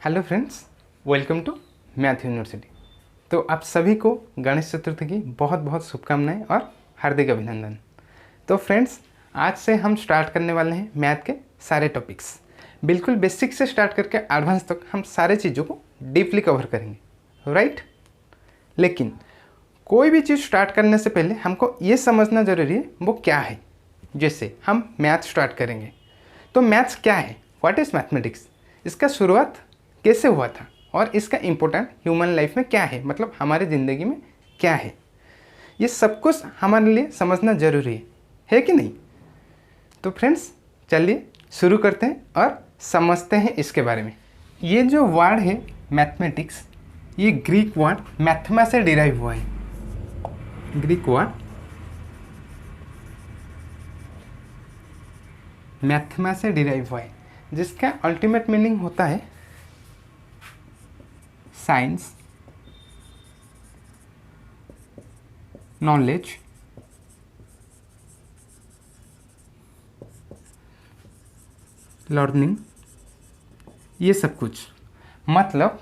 Hello friends, welcome to math university. तो आप सभी को गणेश चतुर्थी की बहुत बहुत शुभकामनाएं और हार्दिक अभिनंदन। तो फ्रेंड्स, आज से हम स्टार्ट करने वाले हैं मैथ के सारे टॉपिक्स। बिल्कुल बेसिक से स्टार्ट करके एडवांस तक हम सारे चीज़ों को डीपली कवर करेंगे, राइट। लेकिन कोई भी चीज़ स्टार्ट करने से पहले हमको ये समझना ज़रूरी है वो क्या है। जैसे हम मैथ स्टार्ट करेंगे तो मैथ्स क्या है, व्हाट इज़ मैथमेटिक्स, इसका शुरुआत कैसे हुआ था और इसका इम्पोर्टेंट ह्यूमन लाइफ में क्या है, मतलब हमारी ज़िंदगी में क्या है, ये सब कुछ हमारे लिए समझना ज़रूरी है कि नहीं। तो फ्रेंड्स, चलिए शुरू करते हैं और समझते हैं इसके बारे में। ये जो वर्ड है मैथमेटिक्स, ये ग्रीक वर्ड मैथमा से डिराइव हुआ है। ग्रीक वर्ड मैथमा से डिराइव हुआ है, जिसका अल्टीमेट मीनिंग होता है साइंस, नॉलेज, लर्निंग, ये सब कुछ। मतलब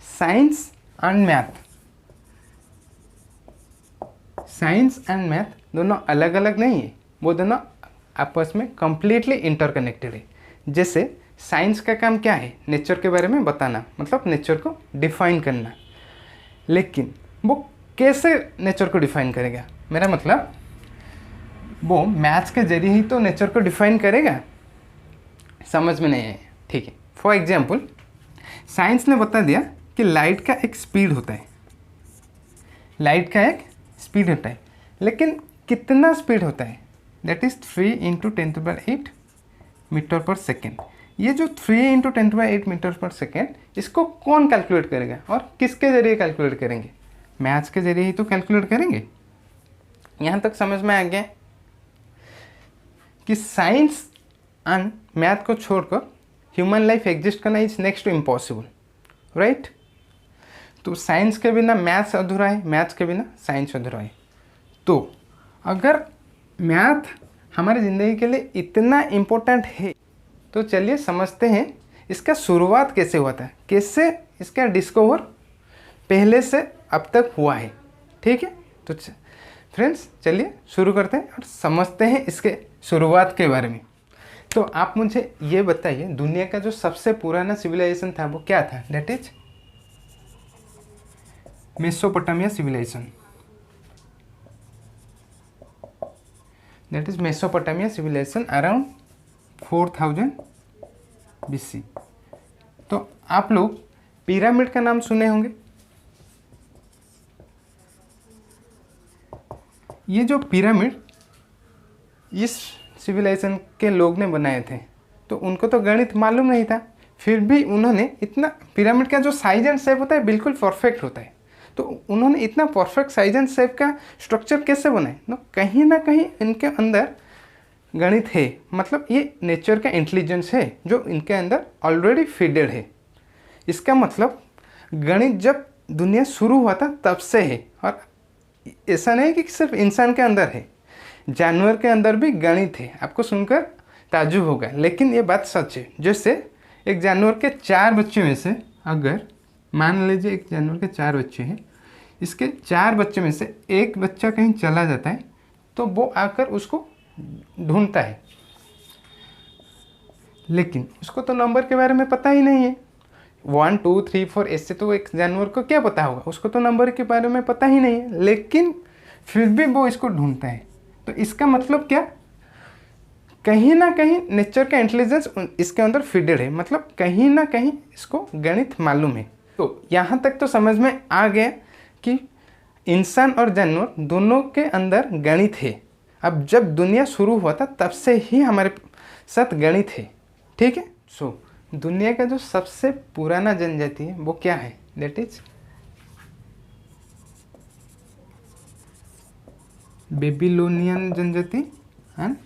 science and math, science and math दोनों अलग अलग नहीं है, वो दोनों आपस में कंप्लीटली इंटरकनेक्टेड है। जैसे साइंस का काम क्या है, नेचर के बारे में बताना, मतलब नेचर को डिफाइन करना। लेकिन वो कैसे नेचर को डिफाइन करेगा, मेरा मतलब वो मैथ्स के जरिए ही तो नेचर को डिफाइन करेगा। समझ में नहीं है, ठीक है। फॉर एग्जाम्पल, साइंस ने बता दिया कि लाइट का एक स्पीड होता है, लाइट का एक स्पीड होता है, लेकिन कितना स्पीड होता है, दैट इज 3 × 10⁸ मीटर पर सेकेंड। ये जो 3 × 10⁸ मीटर पर सेकेंड, इसको कौन कैलकुलेट करेगा और किसके जरिए कैलकुलेट करेंगे, मैथ्स के जरिए ही तो कैलकुलेट करेंगे। यहाँ तक समझ में आ गया कि साइंस एंड मैथ को छोड़कर ह्यूमन लाइफ एग्जिस्ट करना is next to impossible, right. तो साइंस के बिना मैथ्स अधूरा है, मैथ्स के बिना साइंस अधूरा है। तो अगर मैथ हमारी ज़िंदगी के लिए इतना इम्पोर्टेंट है तो चलिए समझते हैं इसका शुरुआत कैसे हुआ था, कैसे इसका डिस्कवर पहले से अब तक हुआ है, ठीक है। तो फ्रेंड्स, चलिए शुरू करते हैं और समझते हैं इसके शुरुआत के बारे में। तो आप मुझे ये बताइए, दुनिया का जो सबसे पुराना सिविलाइजेशन था वो क्या था, that is Mesopotamia civilisation. That is Mesopotamia civilisation around 4000 BC। तो आप लोग पिरामिड का नाम सुने होंगे। ये जो पिरामिड इस सिविलाइजेशन के लोग ने बनाए थे, तो उनको तो गणित मालूम नहीं था, फिर भी उन्होंने इतना, पिरामिड का जो साइज एंड शेप होता है बिल्कुल परफेक्ट होता है, तो उन्होंने इतना परफेक्ट साइज एंड शेप का स्ट्रक्चर कैसे बनाए, तो कहीं ना कहीं इनके अंदर गणित है, मतलब ये नेचर का इंटेलिजेंस है जो इनके अंदर ऑलरेडी फीडेड है। इसका मतलब गणित जब दुनिया शुरू हुआ था तब से है, और ऐसा नहीं कि सिर्फ इंसान के अंदर है, जानवर के अंदर भी गणित है। आपको सुनकर ताज्जुब होगा, लेकिन ये बात सच है। जैसे एक जानवर के 4 बच्चे में से, अगर मान लीजिए एक जानवर के 4 बच्चे हैं, इसके 4 बच्चे में से एक बच्चा कहीं चला जाता है तो वो आकर उसको ढूंढता है, लेकिन उसको तो नंबर के बारे में पता ही नहीं है। 1 2 3 4 ऐसे तो एक जानवर को क्या पता होगा, उसको तो नंबर के बारे में पता ही नहीं है, लेकिन फिर भी वो इसको ढूंढता है। तो इसका मतलब क्या, कहीं ना कहीं नेचर का इंटेलिजेंस इसके अंदर फीडेड है, मतलब कहीं ना कहीं इसको गणित मालूम है। तो यहाँ तक तो समझ में आ गया कि इंसान और जानवर दोनों के अंदर गणित है। अब जब दुनिया शुरू हुआ था तब से ही हमारे साथ गणित है, ठीक है। सो दुनिया का जो सबसे पुराना जनजाति है वो क्या है, दैट इज बेबीलोनियन जनजाति एंड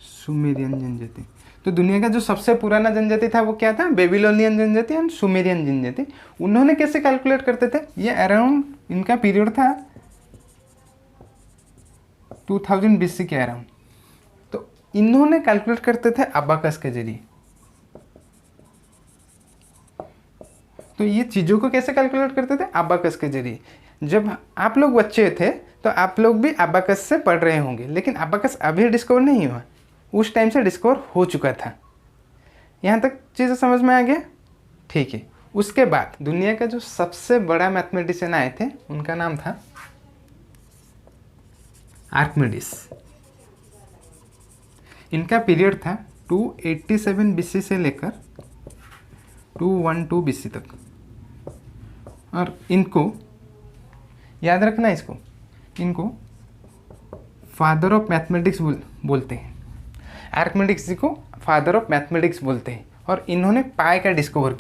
सुमेरियन जनजाति। तो दुनिया का जो सबसे पुराना जनजाति था वो क्या था, बेबीलोनियन जनजाति एंड सुमेरियन जनजाति। उन्होंने कैसे कैलकुलेट करते थे, ये अराउंड, इनका पीरियड था 2000 BC के अराउंड। तो इन्होंने कैलकुलेट करते थे अबाकस के जरिए। तो ये चीज़ों को कैसे कैलकुलेट करते थे? अबाकस के जरिए। जब आप लोग बच्चे थे तो आप लोग भी अबाकस से पढ़ रहे होंगे, लेकिन अबाकस अभी डिस्कवर नहीं हुआ, उस टाइम से डिस्कवर हो चुका था। यहाँ तक चीज़ें समझ में आ गया? ठीक है। उसके बाद दुनिया का जो सबसे बड़ा मैथमेटिशियन आए थे उनका नाम था आर्किमिडीज। इनका पीरियड था 287 BC से लेकर 212 BC तक। और इनको याद रखना, इनको फादर ऑफ मैथमेटिक्स बोलते हैं। आर्किमिडीज जी को फादर ऑफ मैथमेटिक्स बोलते हैं। और इन्होंने पाई का डिस्कवर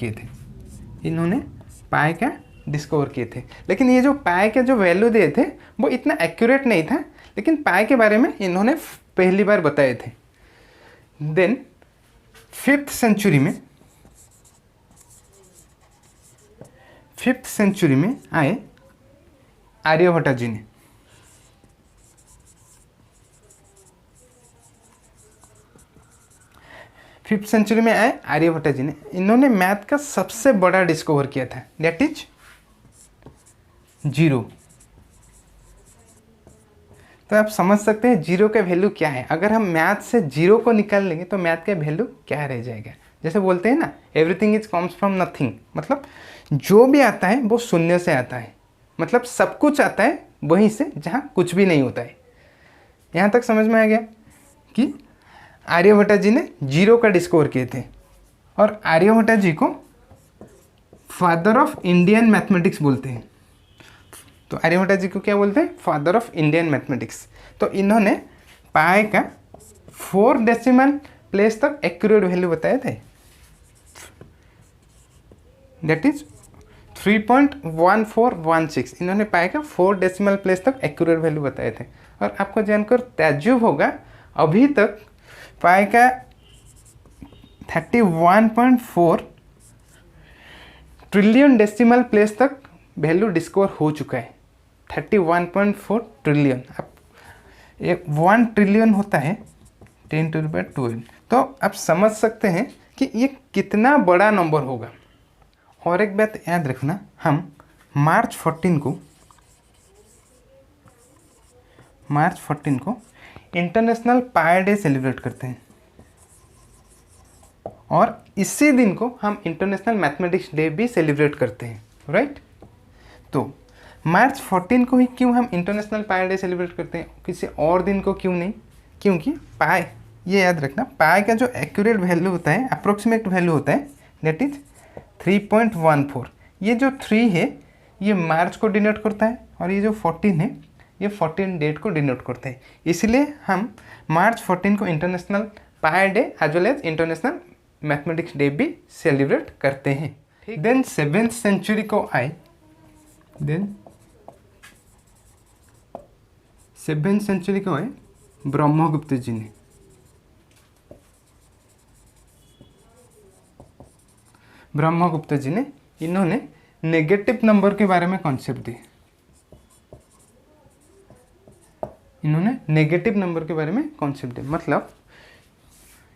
किए थे। लेकिन ये जो पाई का जो वैल्यू दिए थे वो इतना एक्यूरेट नहीं था, लेकिन पाई के बारे में इन्होंने पहली बार बताए थे। देन 5th सेंचुरी में आए आर्यभट्ट जी ने। फिफ्थ सेंचुरी में आए आर्यभट्ट जी ने। इन्होंने मैथ का सबसे बड़ा डिस्कवर किया था, दैट इज जीरो। तो आप समझ सकते हैं जीरो का वैल्यू क्या है। अगर हम मैथ से जीरो को निकाल लेंगे तो मैथ का वैल्यू क्या रह जाएगा। जैसे बोलते हैं ना, everything is comes from nothing, मतलब जो भी आता है वो शून्य से आता है। मतलब सब कुछ आता है वहीं से जहाँ कुछ भी नहीं होता है। यहाँ तक समझ में आ गया कि आर्यभट्ट जी ने जीरो का डिस्कवर किए थे। और आर्यभट्ट जी को फादर ऑफ इंडियन मैथमेटिक्स बोलते हैं। तो आर्यभट्ट जी को क्या बोलते हैं? Father of Indian mathematics. तो इन्होंने पाई का 4 डेसिमल प्लेस तक एक्यूरेट वैल्यू बताए थे, दैट इज 3.1416। इन्होंने पाई का 4 डेसिमल प्लेस तक एक्यूरेट वैल्यू बताए थे। और आपको जानकर ताज्जुब होगा, अभी तक पाई का 31.4 ट्रिलियन डेसिमल प्लेस तक वैल्यू डिस्कवर हो चुका है। 31.4 ट्रिलियन। अब 1 ट्रिलियन होता है 10⁻²। तो आप समझ सकते हैं कि ये कितना बड़ा नंबर होगा। और एक बात याद रखना, हम मार्च 14 को इंटरनेशनल पाई डे सेलिब्रेट करते हैं। और इसी दिन को हम इंटरनेशनल मैथमेटिक्स डे भी सेलिब्रेट करते हैं, राइट? तो मार्च 14 को ही क्यों हम इंटरनेशनल पाई डे सेलिब्रेट करते हैं, किसी और दिन को क्यों नहीं? क्योंकि पाई, ये याद रखना, पाई का जो एक्यूरेट वैल्यू होता है, अप्रोक्सीमेट वैल्यू होता है, दैट इज 3.14। ये जो 3 है ये मार्च को डिनोट करता है, और ये जो 14 है ये 14 डेट को डिनोट करता है। इसलिए हम मार्च 14 को international pi day as well as international mathematics day भी सेलिब्रेट करते हैं। देन 7th सेंचुरी को आए, ब्रह्मगुप्त जी ने। ब्रह्मगुप्त जी ने इन्होंने नेगेटिव नंबर के बारे में कॉन्सेप्ट दिए। मतलब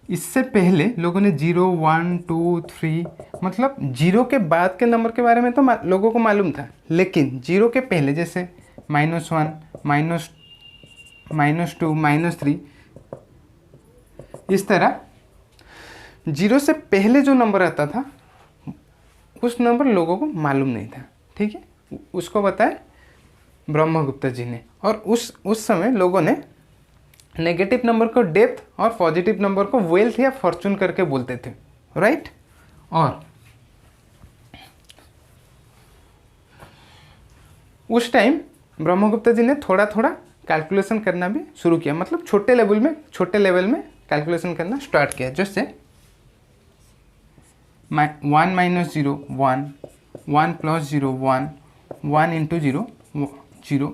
इससे पहले लोगों ने 0, 1, 2, 3, मतलब जीरो के बाद के नंबर के बारे में तो लोगों को मालूम था, लेकिन जीरो के पहले जैसे -1, -2, -3, इस तरह जीरो से पहले जो नंबर आता था उस नंबर लोगों को मालूम नहीं था, ठीक है? उसको बताया ब्रह्मगुप्त जी ने। और उस समय लोगों ने नेगेटिव नंबर को डेप्थ और पॉजिटिव नंबर को वेल्थ या फॉर्चून करके बोलते थे, राइट? और उस टाइम ब्रह्मगुप्त जी ने थोड़ा थोड़ा कैलकुलेशन करना भी शुरू किया, मतलब छोटे लेवल में कैलकुलेशन करना स्टार्ट किया। जैसे 1 - 0 1, 1 + 0 1, 1 × 0 0,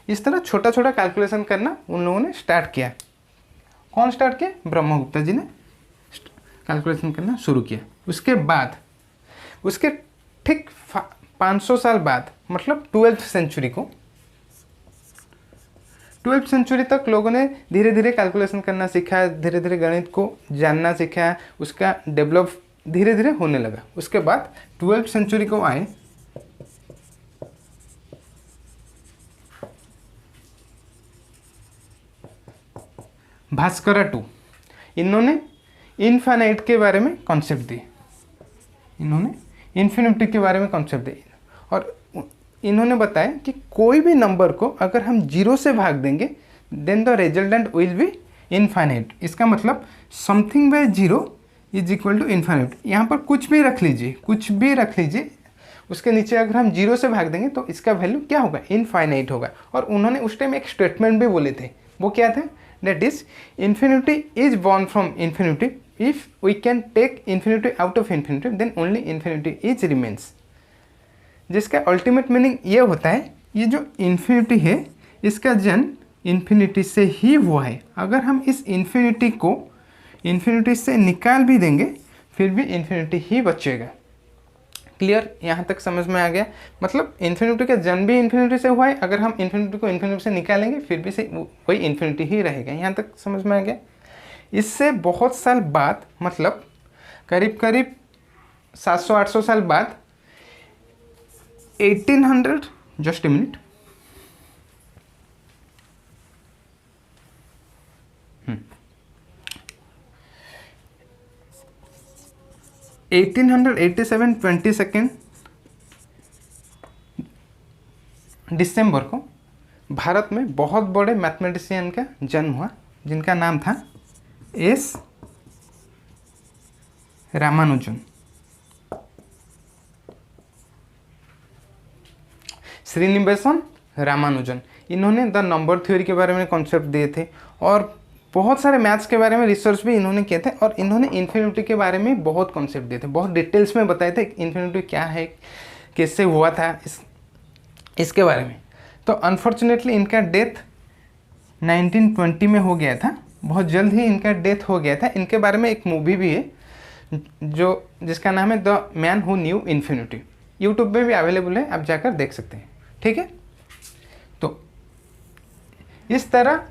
इस तरह छोटा छोटा कैलकुलेशन करना उन लोगों ने स्टार्ट किया। कौन स्टार्ट किया? ब्रह्मगुप्त जी ने कैलकुलेशन करना शुरू किया। उसके बाद उसके ठीक 500 साल बाद, मतलब 12th सेंचुरी तक लोगों ने धीरे धीरे कैलकुलेशन करना सीखा, धीरे धीरे गणित को जानना सीखा, उसका डेवलप धीरे धीरे होने लगा। उसके बाद 12th सेंचुरी को आए, भास्करा टू, इन्होंने इनफाइनाइट के बारे में कॉन्सेप्ट दिए, इन्होंने इन्फिनिटी के बारे में कॉन्सेप्ट दिए और इन्होंने बताया कि कोई भी नंबर को अगर हम 0 से भाग देंगे then the resultant will be infinite. इसका मतलब something by 0 is equal to infinite. यहाँ पर कुछ भी रख लीजिए, कुछ भी रख लीजिए, उसके नीचे अगर हम 0 से भाग देंगे तो इसका वैल्यू क्या होगा, इनफाइनाइट होगा। और उन्होंने उस टाइम एक स्टेटमेंट भी बोले थे, वो क्या था, that is infinity is born from infinity, if we can take infinity out of infinity then only infinity is remains. जिसका अल्टीमेट मीनिंग ये होता है, ये जो इन्फिनिटी है इसका जन्म इन्फिनिटी से ही हुआ है। अगर हम इस इन्फिनिटी को इन्फिनिटी से निकाल भी देंगे फिर भी इन्फिनिटी ही बचेगा। क्लियर, यहाँ तक समझ में आ गया। मतलब इन्फिनिटी का जन्म भी इन्फिनिटी से हुआ है, अगर हम इन्फिनिटी को इन्फिनिटी से निकालेंगे फिर भी से वही इन्फिनिटी ही रहेगा। यहाँ तक समझ में आ गया। इससे बहुत साल बाद, मतलब करीब करीब 700-800 साल बाद 1800, जस्ट ए मिनट, 1887 22 दिसंबर को भारत में बहुत बड़े मैथमेटिशियन का जन्म हुआ जिनका नाम था एस रामानुजन। श्रीनिवासन रामानुजन, इन्होंने द नंबर थ्योरी के बारे में कॉन्सेप्ट दिए थे और बहुत सारे मैथ्स के बारे में रिसर्च भी इन्होंने किए थे और इन्होंने इन्फिनिटी के बारे में बहुत कॉन्सेप्ट दिए थे, बहुत डिटेल्स में बताए थे इन्फिनिटी क्या है, कैसे हुआ था, इसके बारे में। तो अनफॉर्चुनेटली इनका डेथ 1920 में हो गया था, बहुत जल्द ही इनका डेथ हो गया था। इनके बारे में एक मूवी भी है जो जिसका नाम है the man who knew infinity, YouTube पे भी अवेलेबल है, आप जाकर देख सकते हैं। ठीक है, तो इस तरह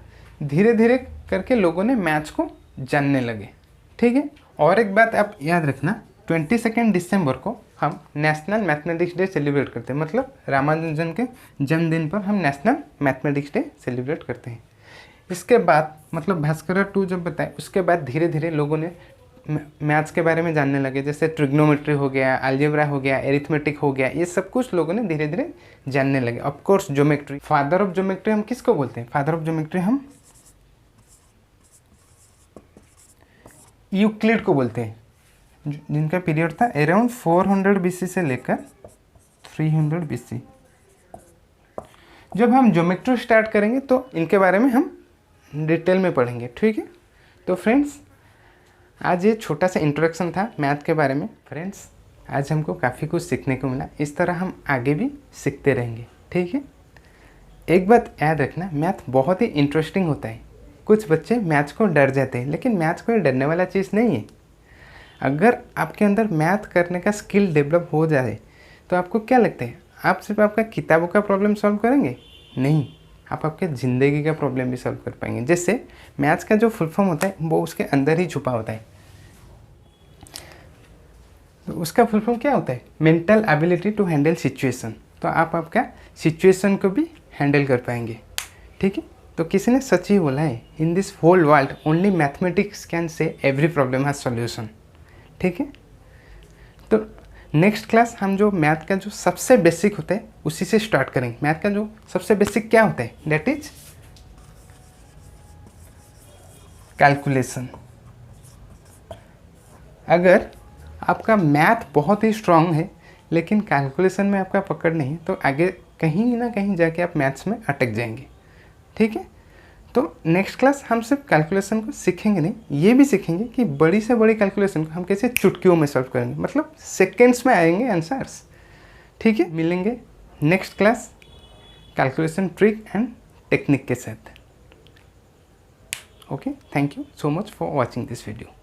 धीरे धीरे करके लोगों ने मैथ्स को जानने लगे। ठीक है, और एक बात आप याद रखना, 22 दिसंबर को हम नेशनल मैथमेटिक्स डे सेलिब्रेट करते हैं, मतलब रामानुजन के जन्मदिन पर हम नेशनल मैथमेटिक्स डे सेलिब्रेट करते हैं। इसके बाद मतलब भास्करा टू जब बताए उसके बाद धीरे धीरे लोगों ने मैथ्स के बारे में जानने लगे, जैसे ट्रिग्नोमेट्री हो गया, अलजेब्रा हो गया, एरिथमेटिक हो गया, ये सब कुछ लोगों ने धीरे धीरे जानने लगे। Of course geometry, father of geometry हम किसको बोलते हैं, फादर ऑफ ज्योमेट्री हम यूक्लिड को बोलते हैं, जिनका पीरियड था अराउंड 400 BC से लेकर 300 BC। जब हम ज्योमेट्री स्टार्ट करेंगे तो इनके बारे में हम डिटेल में पढ़ेंगे। ठीक है, तो फ्रेंड्स आज ये छोटा सा इंट्रोडक्शन था मैथ के बारे में। फ्रेंड्स आज हमको काफ़ी कुछ सीखने को मिला, इस तरह हम आगे भी सीखते रहेंगे। ठीक है, एक बात याद रखना, मैथ बहुत ही इंटरेस्टिंग होता है। कुछ बच्चे मैथ्स को डर जाते हैं, लेकिन मैथ्स कोई डरने वाला चीज़ नहीं है। अगर आपके अंदर मैथ करने का स्किल डेवलप हो जाए तो आपको क्या लगता है, आप सिर्फ आपका किताबों का प्रॉब्लम सॉल्व करेंगे? नहीं, आप आपके ज़िंदगी का प्रॉब्लम भी सॉल्व कर पाएंगे। जैसे मैथ्स का जो फुल फॉर्म होता है वो उसके अंदर ही छुपा होता है। तो उसका फुल फॉर्म क्या होता है, mental ability to handle situation. तो आप आपका सिचुएशन को भी हैंडल कर पाएंगे। ठीक है, तो किसी ने सच ही बोला है, in this whole world only mathematics can say every problem has solution. ठीक है, तो नेक्स्ट क्लास हम जो मैथ का जो सबसे बेसिक होता है उसी से स्टार्ट करेंगे। मैथ का जो सबसे बेसिक क्या होता है, दैट इज कैलकुलेशन। अगर आपका मैथ बहुत ही स्ट्रांग है लेकिन कैलकुलेशन में आपका पकड़ नहीं है तो आगे कहीं ना कहीं जाके आप मैथ्स में अटक जाएंगे। ठीक है, तो नेक्स्ट क्लास हम सिर्फ कैलकुलेशन को सीखेंगे नहीं, ये भी सीखेंगे कि बड़ी से बड़ी कैलकुलेशन को हम कैसे चुटकियों में सॉल्व करेंगे, मतलब सेकेंड्स में आएंगे आंसर्स। ठीक है, मिलेंगे next class calculation trick and technique के साथ। Okay, thank you so much for watching this video.